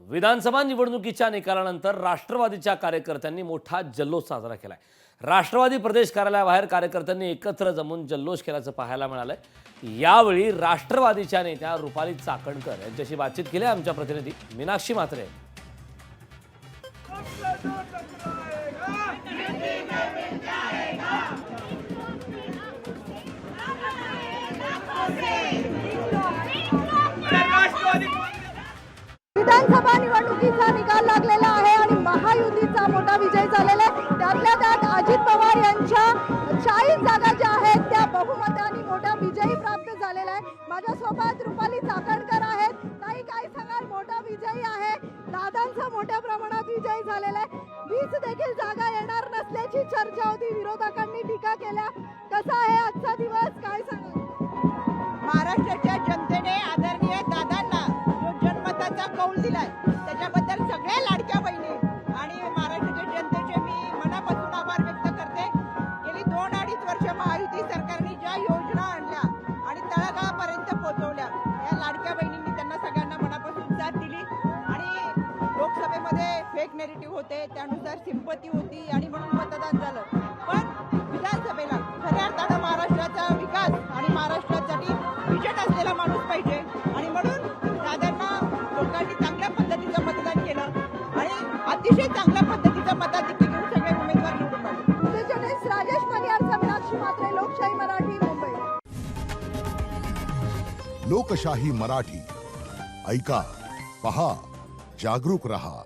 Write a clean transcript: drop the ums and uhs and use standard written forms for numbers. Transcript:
विधानसभा निवडणुकीच्या निकालानंतर राष्ट्रवादीच्या कार्यकर्त्यांनी मोठा जल्लोष साजरा केलाय। राष्ट्रवादी प्रदेश कार्यालयाबाहेर कार्यकर्त्यांनी एकत्र जमून जल्लोष केल्याचं पाहायला मिळालंय। यावेळी राष्ट्रवादीच्या नेत्या रुपाली चाकणकर यांच्याशी बातचीत केली आमच्या प्रतिनिधी मीनाक्षी म्हात्रे। विधानसभा निवडणुकीचा निकाल लागलेला आहे आणि महायुतीचा मोठा विजय झालेला आहे। त्यातल्या त्यात अजित पवार यांच्या 40 जागा ज्या आहेत त्या बहुमताने मोठा विजय प्राप्त झालेला आहे। माझ्यासोबत रुपाली चाकणकर आहेत। ताई, काय सांगाल? मोठा विजय आहे, दादांचा मोठ्या प्रमाणात विजय झालेला आहे। 20 देखील जागा येणार नसल्याची चर्चा होती, विरोधकांनी टीका केल्या। कसा आहे आजचा दिवस, काय सांगाल? महाराष्ट्राच्या जनतेने आदरणीय दादांना जो जनमताचा कौल दिलाय त्याच्याबद्दल सगळ्या लाडक्या बहिणी आणि महाराष्ट्राच्या जनतेचे मी मनापासून आभार व्यक्त करते। गेली 2-2.5 वर्ष महायुती सरकारने ज्या योजना आणल्या आणि तळागाळापर्यंत पोहोचवल्या, या लाडक्या बहिणींनी त्यांना सगळ्यांना मनापासून साथ दिली आणि लोकसभेमध्ये फेक नेरेटिव्ह होते, त्यानुसार सिंपती होती आणि म्हणून मतदान झालं। पण विधानसभेला खऱ्या अर्थानं महाराष्ट्राचा विकास आणि महाराष्ट्रासाठी विजन असलेला माणूस पाहिजे आणि म्हणून दादांना लोकांनी चांगल्या पद्धतीचं मतदान केलं आणि अतिशय चांगल्या पद्धतीचं मताधिक्य घेऊन सगळे उमेदवार निवडून आले। जर्नलिस्ट राजेश पगारचा मीनाक्षी म्हात्रे, लोकशाही मराठी, मुंबई। लोकशाही मराठी ऐका, पहा, जागरूक रहा।